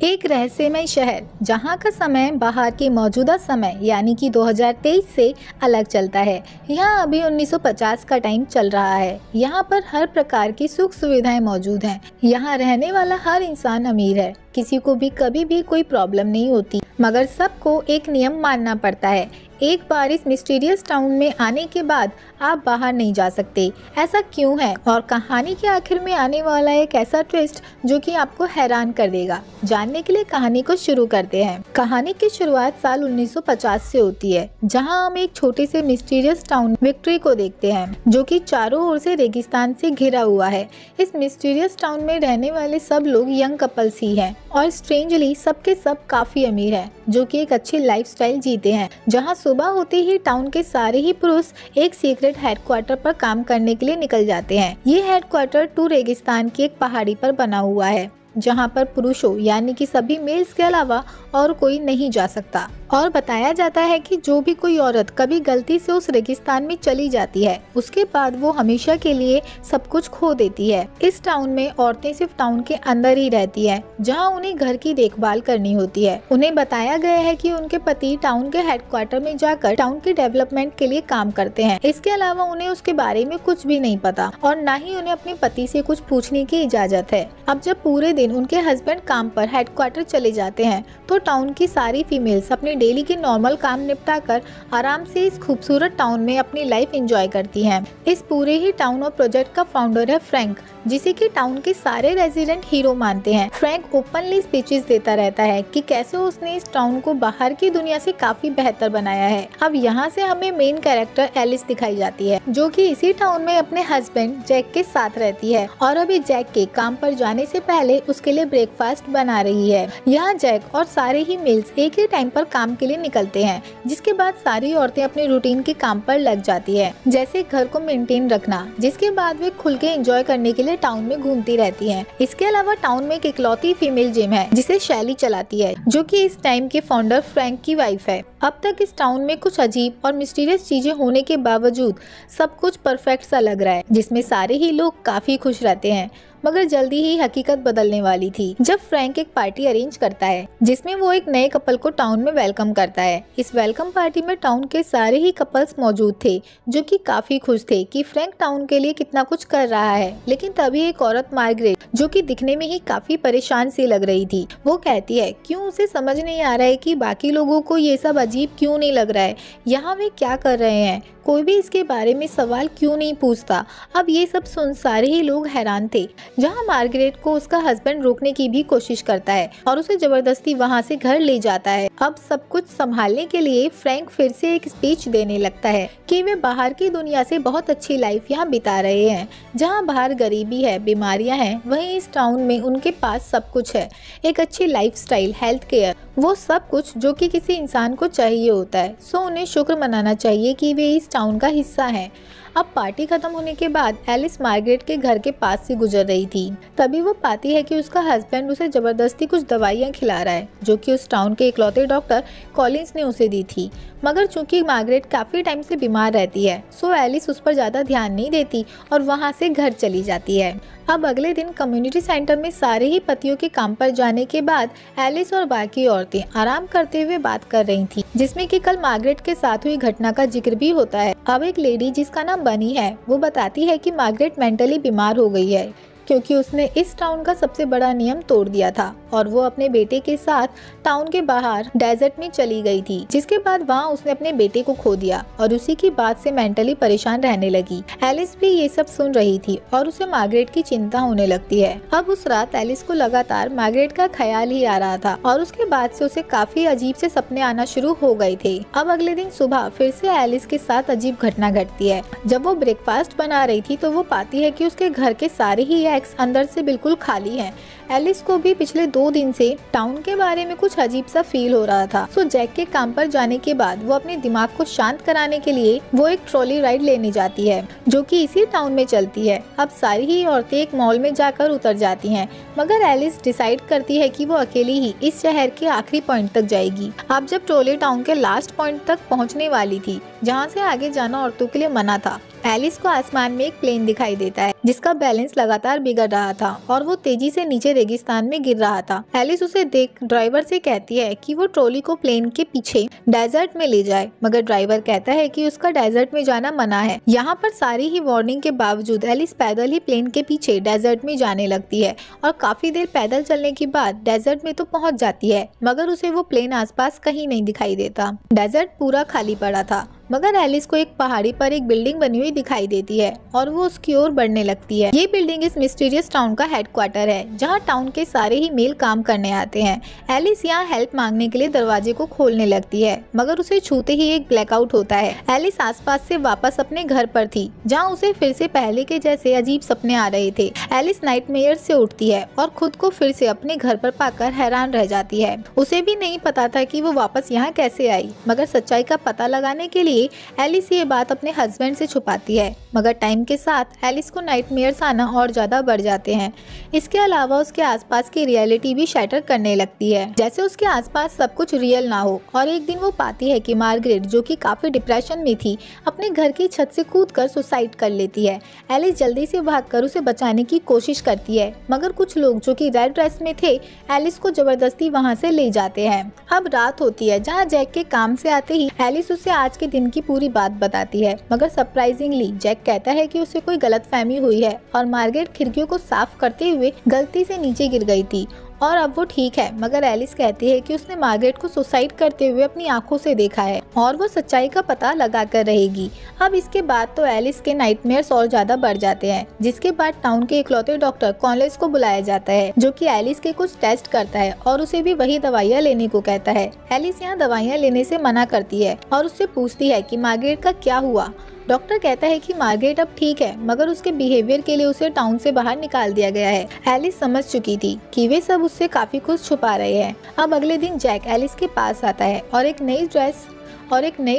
एक रहस्यमय शहर जहां का समय बाहर के मौजूदा समय यानी कि 2023 से अलग चलता है। यहाँ अभी 1950 का टाइम चल रहा है। यहाँ पर हर प्रकार की सुख सुविधाएं मौजूद हैं। यहाँ रहने वाला हर इंसान अमीर है, किसी को भी कभी भी कोई प्रॉब्लम नहीं होती, मगर सबको एक नियम मानना पड़ता है। एक बार इस मिस्टीरियस टाउन में आने के बाद आप बाहर नहीं जा सकते। ऐसा क्यों है और कहानी के आखिर में आने वाला एक ऐसा ट्विस्ट जो कि आपको हैरान कर देगा। जानने के लिए कहानी को शुरू करते हैं। कहानी की शुरुआत साल 1950 से होती है, जहां हम एक छोटे से मिस्टीरियस टाउन विक्ट्री को देखते हैं, जो कि चारों ओर से रेगिस्तान से घिरा हुआ है। इस मिस्टीरियस टाउन में रहने वाले सब लोग यंग कपल्स ही हैं और स्ट्रेंजली सबके सब काफी अमीर हैं, जो कि एक अच्छी लाइफस्टाइल जीते हैं। जहां सुबह होते ही टाउन के सारे ही पुरुष एक सीक्रेट हेडक्वार्टर पर काम करने के लिए निकल जाते हैं। ये हेडक्वार्टर टू रेगिस्तान की एक पहाड़ी पर बना हुआ है, जहां पर पुरुषों यानी कि सभी मेल्स के अलावा और कोई नहीं जा सकता। और बताया जाता है कि जो भी कोई औरत कभी गलती से उस रेगिस्तान में चली जाती है, उसके बाद वो हमेशा के लिए सब कुछ खो देती है। इस टाउन में औरतें सिर्फ टाउन के अंदर ही रहती है, जहां उन्हें घर की देखभाल करनी होती है। उन्हें बताया गया है कि उनके पति टाउन के हेडक्वार्टर में जाकर टाउन के डेवलपमेंट के लिए काम करते हैं। इसके अलावा उन्हें उसके बारे में कुछ भी नहीं पता और न ही उन्हें अपने पति से कुछ पूछने की इजाजत है। अब जब पूरे दिन उनके हस्बैंड काम पर हेडक्वार्टर चले जाते हैं, तो टाउन की सारी फीमेल्स अपने डेली के नॉर्मल काम निपटाकर आराम से इस खूबसूरत टाउन में अपनी लाइफ एंजॉय करती हैं। इस पूरे ही टाउन और प्रोजेक्ट का फाउंडर है फ्रैंक, जिसे कि टाउन के सारे रेजिडेंट हीरो मानते हैं। फ्रैंक ओपनली स्पीचेस देता रहता है कि कैसे उसने इस टाउन को बाहर की दुनिया से काफी बेहतर बनाया है। अब यहाँ से हमें मेन कैरेक्टर एलिस दिखाई जाती है, जो कि इसी टाउन में अपने हस्बैंड जैक के साथ रहती है और अभी जैक के काम पर जाने से पहले उसके लिए ब्रेकफास्ट बना रही है। यहाँ जैक और सारे ही मेल्स एक ही टाइम पर काम के लिए निकलते हैं, जिसके बाद सारी औरतें अपने रूटीन के काम पर लग जाती है, जैसे घर को मेंटेन रखना, जिसके बाद वे खुल के एंजॉय करने के लिए टाउन में घूमती रहती हैं। इसके अलावा टाउन में एक इकलौती फीमेल जिम है, जिसे शैली चलाती है, जो कि इस टाइम के फाउंडर फ्रैंक की वाइफ है। अब तक इस टाउन में कुछ अजीब और मिस्टीरियस चीजें होने के बावजूद सब कुछ परफेक्ट सा लग रहा है, जिसमें सारे ही लोग काफी खुश रहते हैं। मगर जल्दी ही हकीकत बदलने वाली थी, जब फ्रैंक एक पार्टी अरेंज करता है, जिसमें वो एक नए कपल को टाउन में वेलकम करता है। इस वेलकम पार्टी में टाउन के सारे ही कपल्स मौजूद थे, जो कि काफी खुश थे कि फ्रैंक टाउन के लिए कितना कुछ कर रहा है। लेकिन तभी एक औरत मार्गरेट, जो कि दिखने में ही काफी परेशान सी लग रही थी, वो कहती है क्यों उसे समझ नहीं आ रहा है कि बाकी लोगों को ये सब अजीब क्यों नहीं लग रहा है, यहाँ वे क्या कर रहे हैं, कोई भी इसके बारे में सवाल क्यों नहीं पूछता। अब ये सब सुन सारे ही लोग हैरान थे। जहां मार्गरेट को उसका हस्बैंड रोकने की भी कोशिश करता है और उसे जबरदस्ती वहां से घर ले जाता है। अब सब कुछ संभालने के लिए फ्रैंक फिर से एक स्पीच देने लगता है कि वे बाहर की दुनिया से बहुत अच्छी लाइफ यहाँ बिता रहे हैं, जहाँ बाहर गरीबी है, बीमारियां हैं, वहीं इस टाउन में उनके पास सब कुछ है, एक अच्छी लाइफस्टाइल, हेल्थ केयर, वो सब कुछ जो कि किसी इंसान को चाहिए होता है। सो उन्हें शुक्र मनाना चाहिए कि वे इस टाउन का हिस्सा हैं। अब पार्टी खत्म होने के बाद एलिस मार्गरेट के घर के पास से गुजर रही थी। तभी वो पाती है कि उसका हस्बैंड उसे जबरदस्ती कुछ दवाइयाँ खिला रहा है, जो कि उस टाउन के इकलौते डॉक्टर कॉलिंस ने उसे दी थी। मगर चूंकि मार्गरेट काफी टाइम से बीमार रहती है, सो एलिस उस पर ज्यादा ध्यान नहीं देती और वहाँ से घर चली जाती है। अब अगले दिन कम्युनिटी सेंटर में सारे ही पतियों के काम पर जाने के बाद एलिस और बाकी औरतें आराम करते हुए बात कर रही थी, जिसमें कि कल मार्गरेट के साथ हुई घटना का जिक्र भी होता है। अब एक लेडी जिसका नाम बनी है, वो बताती है कि मार्गरेट मेंटली बीमार हो गई है, क्योंकि उसने इस टाउन का सबसे बड़ा नियम तोड़ दिया था और वो अपने बेटे के साथ टाउन के बाहर डेजर्ट में चली गई थी, जिसके बाद वहाँ उसने अपने बेटे को खो दिया और उसी की बात से मेंटली परेशान रहने लगी। एलिस भी ये सब सुन रही थी और उसे मार्गरेट की चिंता होने लगती है। अब उस रात एलिस को लगातार मार्गरेट का ख्याल ही आ रहा था और उसके बाद से उसे काफी अजीब से सपने आना शुरू हो गए थे। अब अगले दिन सुबह फिर से एलिस के साथ अजीब घटना घटती है। जब वो ब्रेकफास्ट बना रही थी, तो वो पाती है कि उसके घर के सारे ही एग्स अंदर से बिल्कुल खाली हैं। एलिस को भी पिछले 2 दिन से टाउन के बारे में कुछ अजीब सा फील हो रहा था। सो जैक के काम पर जाने के बाद वो अपने दिमाग को शांत कराने के लिए वो एक ट्रॉली राइड लेने जाती है, जो कि इसी टाउन में चलती है। अब सारी ही औरतें एक मॉल में जाकर उतर जाती हैं, मगर एलिस डिसाइड करती है कि वो अकेली ही इस शहर के आखिरी पॉइंट तक जाएगी। अब जब ट्रॉली टाउन के लास्ट पॉइंट तक पहुँचने वाली थी, जहाँ से आगे जाना औरतों के लिए मना था, एलिस को आसमान में एक प्लेन दिखाई देता है जिसका बैलेंस लगातार बिगड़ रहा था और वो तेजी से नीचे रेगिस्तान में गिर रहा था। एलिस उसे देख ड्राइवर से कहती है कि वो ट्रॉली को प्लेन के पीछे डेजर्ट में ले जाए, मगर ड्राइवर कहता है कि उसका डेजर्ट में जाना मना है। यहाँ पर सारी ही वार्निंग के बावजूद एलिस पैदल ही प्लेन के पीछे डेजर्ट में जाने लगती है और काफी देर पैदल चलने के बाद डेजर्ट में तो पहुंच जाती है, मगर उसे वो प्लेन आसपास कहीं नहीं दिखाई देता। डेजर्ट पूरा खाली पड़ा था, मगर एलिस को एक पहाड़ी पर एक बिल्डिंग बनी हुई दिखाई देती है और वो उसकी ओर बढ़ने लगती है। ये बिल्डिंग इस मिस्टीरियस टाउन का हेडक्वार्टर है जहाँ टाउन के सारे ही मेल काम करने आते हैं। एलिस यहाँ हेल्प मांगने के लिए दरवाजे को खोलने लगती है, मगर उसे छूते ही एक ब्लैकआउट होता है। एलिस आसपास से वापस अपने घर पर थी जहाँ उसे फिर से पहले के जैसे अजीब सपने आ रहे थे। एलिस नाइटमेयर से उठती है और खुद को फिर से अपने घर पर पाकर हैरान रह जाती है। उसे भी नहीं पता था कि वो वापस यहाँ कैसे आई, मगर सच्चाई का पता लगाने के लिए एलिस ये बात अपने हस्बैंड से छुपाती है। मगर टाइम के साथ एलिस को नाइटमेयर्स आना और ज्यादा बढ़ जाते हैं। इसके अलावा उसके आसपास की रियलिटी भी शैटर करने लगती है, जैसे उसके आसपास सब कुछ रियल ना हो। और एक दिन वो पाती है कि मार्गरेट, जो कि काफी डिप्रेशन में थी, अपने घर की छत से कूदकर सुसाइड कर लेती है। एलिस जल्दी से भागकर उसे बचाने की कोशिश करती है, मगर कुछ लोग जो कि रेड ड्रेस में थे एलिस को जबरदस्ती वहाँ से ले जाते हैं। अब रात होती है जहाँ जैक के काम से आते ही एलिस उसे आज के दिन की पूरी बात बताती है, मगर सरप्राइजिंगली जैक कहता है कि उसे कोई गलतफहमी हुई है और मार्गरेट खिड़कियों को साफ करते हुए गलती से नीचे गिर गई थी और अब वो ठीक है। मगर एलिस कहती है कि उसने मार्गरेट को सुसाइड करते हुए अपनी आंखों से देखा है और वो सच्चाई का पता लगा कर रहेगी। अब इसके बाद तो एलिस के नाइटमेयर्स और ज्यादा बढ़ जाते हैं, जिसके बाद टाउन के इकलौते डॉक्टर कॉलेज को बुलाया जाता है, जो कि एलिस के कुछ टेस्ट करता है और उसे भी वही दवाइयाँ लेने को कहता है। एलिस यहाँ दवाइयाँ लेने से मना करती है और उससे पूछती है कि मार्गरेट का क्या हुआ। डॉक्टर कहता है कि मार्गरेट अब ठीक है, मगर उसके बिहेवियर के लिए उसे टाउन से बाहर निकाल दिया गया है। एलिस समझ चुकी थी कि वे सब उससे काफी कुछ छुपा रहे हैं। अब अगले दिन जैक एलिस के पास आता है और एक नई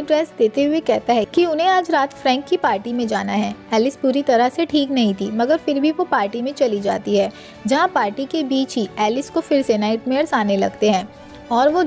ड्रेस देते हुए कहता है कि उन्हें आज रात फ्रैंक की पार्टी में जाना है। एलिस पूरी तरह से ठीक नहीं थी, मगर फिर भी वो पार्टी में चली जाती है, जहाँ पार्टी के बीच ही एलिस को फिर से नाइटमेयर्स आने लगते हैं और वो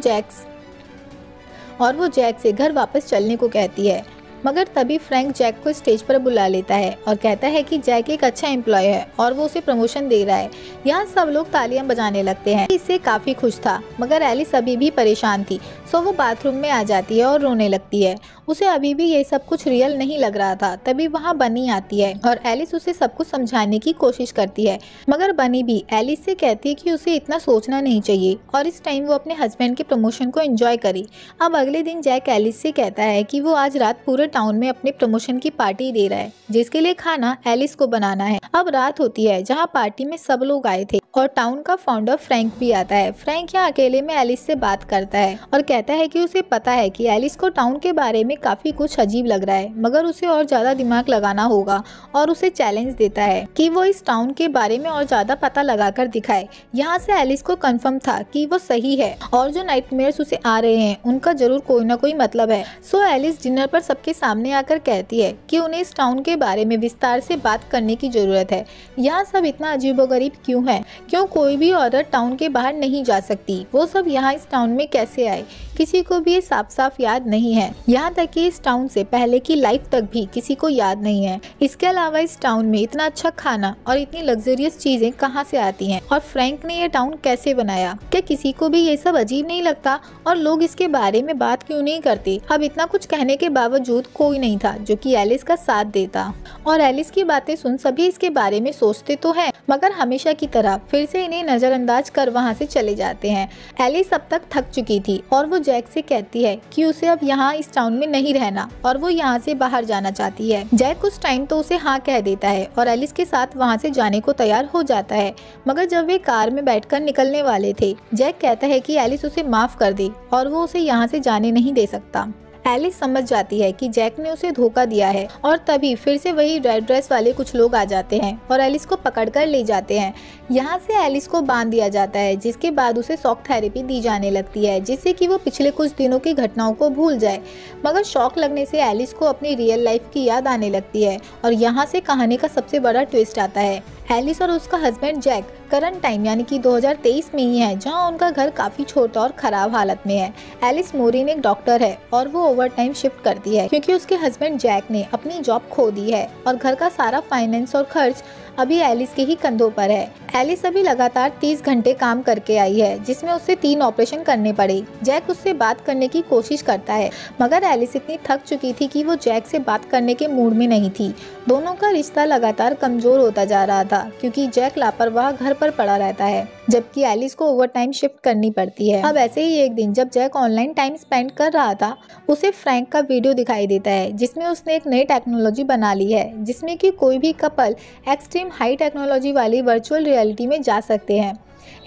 जैक से घर वापस चलने को कहती है। मगर तभी फ्रैंक जैक को स्टेज पर बुला लेता है और कहता है कि जैक एक अच्छा एम्प्लॉय है और वो उसे प्रमोशन दे रहा है। यहाँ सब लोग तालियां बजाने लगते हैं। इससे काफी खुश था, मगर एलिस अभी भी परेशान थी, सो वो बाथरूम में आ जाती है और रोने लगती है। उसे अभी भी ये सब कुछ रियल नहीं लग रहा था। तभी वहाँ बनी आती है और एलिस उसे सब कुछ समझाने की कोशिश करती है, मगर बनी भी एलिस से कहती है कि उसे इतना सोचना नहीं चाहिए और इस टाइम वो अपने हस्बैंड के प्रमोशन को एंजॉय करे। अब अगले दिन जैक एलिस से कहता है कि वो आज रात पूरे टाउन में अपने प्रमोशन की पार्टी दे रहा है, जिसके लिए खाना एलिस को बनाना है। अब रात होती है जहाँ पार्टी में सब लोग आए थे और टाउन का फाउंडर फ्रैंक भी आता है। फ्रैंक यहाँ अकेले में एलिस से बात करता है और कहता है कि उसे पता है कि एलिस को टाउन के बारे में काफी कुछ अजीब लग रहा है, मगर उसे और ज्यादा दिमाग लगाना होगा और उसे चैलेंज देता है कि वो इस टाउन के बारे में और ज्यादा पता लगा कर दिखाए। यहाँ से एलिस को कंफर्म था कि वो सही है और जो नाइटमेयर्स उसे आ रहे हैं उनका जरूर कोई ना कोई मतलब है। सो एलिस डिनर पर सबके सामने आकर कहती है कि उन्हें इस टाउन के बारे में विस्तार से बात करने की जरूरत है। यहाँ सब इतना अजीबोगरीब क्यों है? क्यों कोई भी औरत टाउन के बाहर नहीं जा सकती? वो सब यहाँ इस टाउन में कैसे आए? किसी को भी ये साफ साफ याद नहीं है। यहाँ तक कि इस टाउन से पहले की लाइफ तक भी किसी को याद नहीं है। इसके अलावा इस टाउन में इतना अच्छा खाना और इतनी लग्जरियस चीजें कहाँ से आती हैं? और फ्रैंक ने ये टाउन कैसे बनाया? क्या किसी को भी ये सब अजीब नहीं लगता? और लोग इसके बारे में बात क्यों नहीं करते? अब इतना कुछ कहने के बावजूद कोई नहीं था जो कि एलिस का साथ देता, और एलिस की बातें सुन सभी इसके बारे में सोचते तो हैं, मगर हमेशा की तरह फिर से इन्हें नजरअंदाज कर वहाँ से चले जाते हैं। एलिस अब तक थक चुकी थी और वो जैक से कहती है कि उसे अब यहाँ इस टाउन में नहीं रहना और वो यहाँ से बाहर जाना चाहती है। जैक कुछ टाइम तो उसे हाँ कह देता है और एलिस के साथ वहाँ से जाने को तैयार हो जाता है, मगर जब वे कार में बैठकर निकलने वाले थे, जैक कहता है कि एलिस उसे माफ कर दे और वो उसे यहाँ से जाने नहीं दे सकता। एलिस समझ जाती है कि जैक ने उसे धोखा दिया है और तभी फिर से वही रेड ड्रेस वाले कुछ लोग आ जाते हैं और एलिस को पकड़कर ले जाते हैं। यहाँ से एलिस को बांध दिया जाता है, जिसके बाद उसे शॉक थेरेपी दी जाने लगती है, जिससे कि वो पिछले कुछ दिनों की घटनाओं को भूल जाए। मगर शॉक लगने से एलिस को अपनी रियल लाइफ की याद आने लगती है और यहाँ से कहानी का सबसे बड़ा ट्विस्ट आता है। एलिस और उसका हस्बैंड जैक करंट टाइम यानी कि 2023 में ही है, जहां उनका घर काफी छोटा और खराब हालत में है। एलिस मोरिन एक डॉक्टर है और वो ओवर टाइम शिफ्ट करती है क्योंकि उसके हस्बैंड जैक ने अपनी जॉब खो दी है और घर का सारा फाइनेंस और खर्च अभी एलिस के ही कंधों पर है। एलिस अभी लगातार 30 घंटे काम करके आई है, जिसमें उसे 3 ऑपरेशन करने पड़े। जैक उससे बात करने की कोशिश करता है, मगर एलिस इतनी थक चुकी थी कि वो जैक से बात करने के मूड में नहीं थी। दोनों का रिश्ता लगातार कमजोर होता जा रहा था क्योंकि जैक लापरवाह घर पर पड़ा रहता है, जबकि एलिस को ओवर टाइम शिफ्ट करनी पड़ती है। अब ऐसे ही एक दिन जब जैक ऑनलाइन टाइम स्पेंड कर रहा था, उसे फ्रैंक का वीडियो दिखाई देता है जिसमें उसने एक नई टेक्नोलॉजी बना ली है, जिसमें कि कोई भी कपल एक्सट्रीम हाई टेक्नोलॉजी वाली वर्चुअल रियलिटी में जा सकते हैं।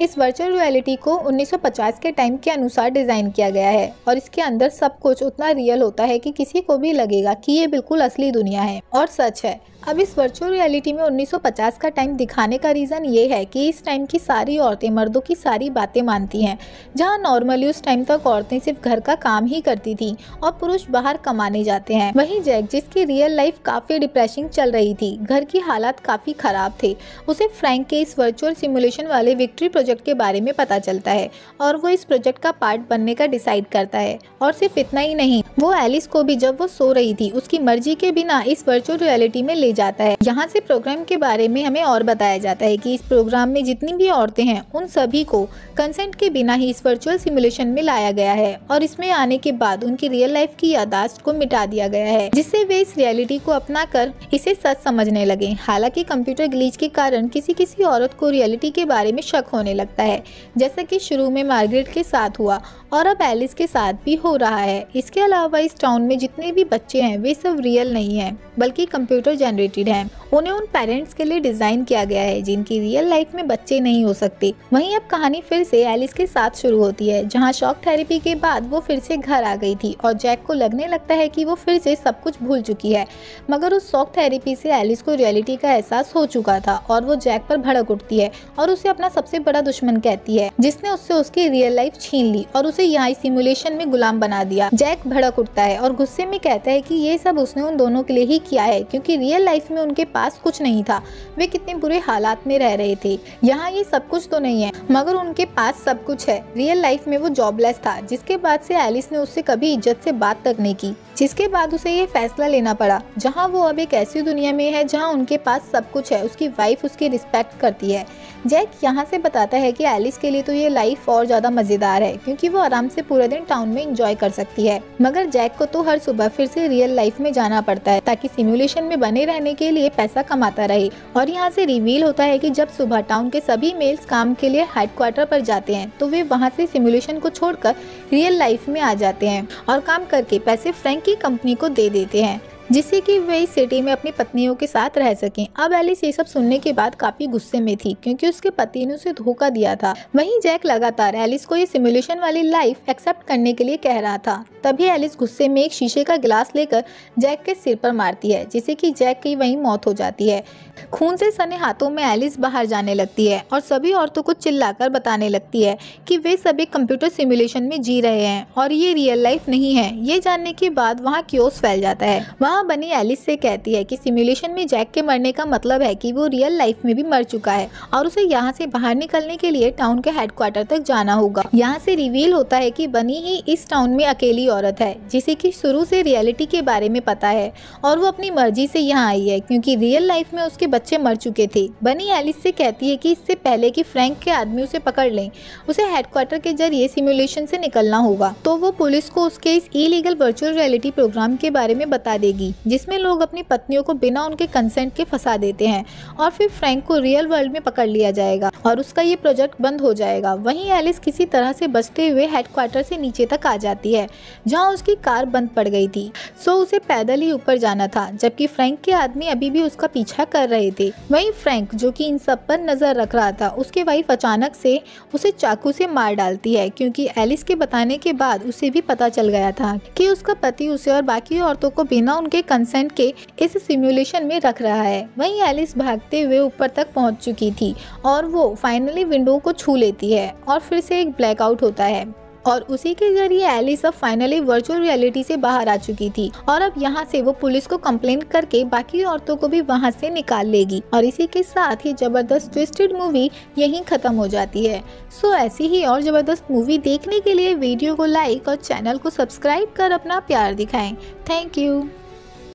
इस वर्चुअल रियलिटी को 1950 के टाइम के अनुसार डिजाइन किया गया है और इसके अंदर सब कुछ उतना रियल होता है कि किसी को भी लगेगा कि ये बिल्कुल असली दुनिया है और सच है। अब इस वर्चुअल रियलिटी में 1950 का टाइम दिखाने का रीज़न ये है कि इस टाइम की सारी औरतें मर्दों की सारी बातें मानती हैं, जहां नॉर्मली उस टाइम तक औरतें सिर्फ घर का काम ही करती थी और पुरुष बाहर कमाने जाते हैं। वहीं जैक, जिसकी रियल लाइफ काफ़ी डिप्रेसिंग चल रही थी, घर की हालात काफ़ी ख़राब थे, उसे फ्रैंक के इस वर्चुअल सिमुलेशन वाले विक्ट्री प्रोजेक्ट के बारे में पता चलता है और वो इस प्रोजेक्ट का पार्ट बनने का डिसाइड करता है। और सिर्फ इतना ही नहीं, वो एलिस को भी जब वो सो रही थी उसकी मर्जी के बिना इस वर्चुअल रियलिटी में जाता है। यहाँ से प्रोग्राम के बारे में हमें और बताया जाता है कि इस प्रोग्राम में जितनी भी औरतें हैं उन सभी को कंसेंट के बिना ही इस वर्चुअल सिमुलेशन में लाया गया है और इसमें आने के बाद उनकी रियल लाइफ की याददाश्त को मिटा दिया गया है, जिससे वे इस रियलिटी को अपनाकर इसे सच समझने लगे। हालांकि कंप्यूटर ग्लिच के कारण किसी किसी औरत को रियलिटी के बारे में शक होने लगता है, जैसा कि शुरू में मार्गरेट के साथ हुआ और अब एलिस के साथ भी हो रहा है। इसके अलावा इस टाउन में जितने भी बच्चे हैं वे सब रियल नहीं हैं, बल्कि कंप्यूटर जनरेटेड हैं। उन्हें उन पेरेंट्स के लिए डिजाइन किया गया है जिनकी रियल लाइफ में बच्चे नहीं हो सकते। वहीं अब कहानी फिर से एलिस के साथ शुरू होती है, जहां शॉक थेरेपी के बाद वो फिर से घर आ गई थी और जैक को लगने लगता है कि वो फिर से सब कुछ भूल चुकी है। मगर उस शॉक थेरेपी से एलिस को रियलिटी का एहसास हो चुका था और वो जैक पर भड़क उठती है और उसे अपना सबसे बड़ा दुश्मन कहती है, जिसने उससे उसकी रियल लाइफ छीन ली और उसे यहाँ सिमुलेशन में गुलाम बना दिया। जैक भड़क उठता है और गुस्से में कहता है कि ये सब उसने उन दोनों के लिए ही किया है, क्योंकि रियल लाइफ में उनके पास कुछ नहीं था। वे कितने बुरे हालात में रह रहे थे। यहाँ ये सब कुछ तो नहीं है, मगर उनके पास सब कुछ है। रियल लाइफ में वो जॉबलेस था, जिसके बाद से एलिस ने उससे कभी इज्जत से बात तक नहीं की, जिसके बाद उसे ये फैसला लेना पड़ा, जहाँ वो अब एक ऐसी दुनिया में है जहाँ उनके पास सब कुछ है। उसकी वाइफ उसकी रिस्पेक्ट करती है। जैक यहाँ से बताता है कि एलिस के लिए तो ये लाइफ और ज्यादा मजेदार है, क्योंकि वो आराम से पूरे दिन टाउन में एंजॉय कर सकती है। मगर जैक को तो हर सुबह फिर से रियल लाइफ में जाना पड़ता है ताकि सिमुलेशन में बने रहने के लिए पैसा कमाता रहे। और यहाँ से रिवील होता है कि जब सुबह टाउन के सभी मेल्स काम के लिए हेडक्वार्टर पर जाते हैं तो वे वहाँ से सिमुलेशन को छोड़कर रियल लाइफ में आ जाते हैं और काम करके पैसे फ्रैंक की कंपनी को दे देते हैं, जिससे कि वे इस सिटी में अपनी पत्नियों के साथ रह सकें। अब एलिस ये सब सुनने के बाद काफी गुस्से में थी, क्योंकि उसके पति ने उसे धोखा दिया था। वहीं जैक लगातार एलिस को ये सिमुलेशन वाली लाइफ एक्सेप्ट करने के लिए कह रहा था। तभी एलिस गुस्से में एक शीशे का गिलास लेकर जैक के सिर पर मारती है, जिससे कि जैक की वहीं मौत हो जाती है। खून से सने हाथों में एलिस बाहर जाने लगती है और सभी औरतों को चिल्लाकर बताने लगती है कि वे सभी कंप्यूटर सिमुलेशन में जी रहे हैं और ये रियल लाइफ नहीं है। ये जानने के बाद वहाँ क्योस फैल जाता है। वहाँ बनी एलिस से कहती है कि सिमुलेशन में जैक के मरने का मतलब है कि वो रियल लाइफ में भी मर चुका है और उसे यहाँ से बाहर निकलने के लिए टाउन के हेडक्वार्टर तक जाना होगा। यहाँ से रिवील होता है कि बनी ही इस टाउन में अकेली औरत है, जिसे कि शुरू से रियलिटी के बारे में पता है और वो अपनी मर्जी से यहाँ आई है, क्योंकि रियल लाइफ में उसके बच्चे मर चुके थे। बनी एलिस से कहती है कि इससे पहले कि फ्रैंक के आदमी उसे पकड़ लें, उसे हेडक्वार्टर के जरिए सिमुलेशन से निकलना होगा। तो वो पुलिस को उसके इस इलीगल वर्चुअल रियलिटी प्रोग्राम के बारे में बता देगी, जिसमें लोग अपनी पत्नियों को बिना उनके कंसेंट के फंसा देते हैं और फिर फ्रैंक को रियल वर्ल्ड में पकड़ लिया जाएगा और उसका ये प्रोजेक्ट बंद हो जाएगा। वहीं एलिस किसी तरह से बचते हुए हेडक्वार्टर से नीचे तक आ जाती है, जहां उसकी कार बंद पड़ गई थी, सो उसे पैदल ही ऊपर जाना था, जबकि फ्रैंक के आदमी अभी भी उसका पीछा कर रहे थे। वहीं फ्रैंक, जो कि इन सब पर नजर रख रहा था, उसकी वाइफ अचानक से उसे चाकू से मार डालती है, क्योंकि एलिस के बताने के बाद उसे भी पता चल गया था कि उसका पति उसे और बाकी औरतों को बिना उनके कंसेंट के इस सिमुलेशन में रख रहा है। वहीं एलिस भागते हुए ऊपर तक पहुंच चुकी थी और वो फाइनली विंडो को छू लेती है और फिर से एक ब्लैकआउट होता है। और उसी के जरिए एलिस अब फाइनली वर्चुअल रियलिटी से बाहर आ चुकी थी और अब यहाँ से वो पुलिस को कंप्लेंट करके बाकी औरतों को भी वहाँ से निकाल लेगी। और इसी के साथ ही जबरदस्त ट्विस्टेड मूवी यहीं खत्म हो जाती है। सो ऐसी ही और जबरदस्त मूवी देखने के लिए वीडियो को लाइक और चैनल को सब्सक्राइब कर अपना प्यार दिखाएं। Thank you.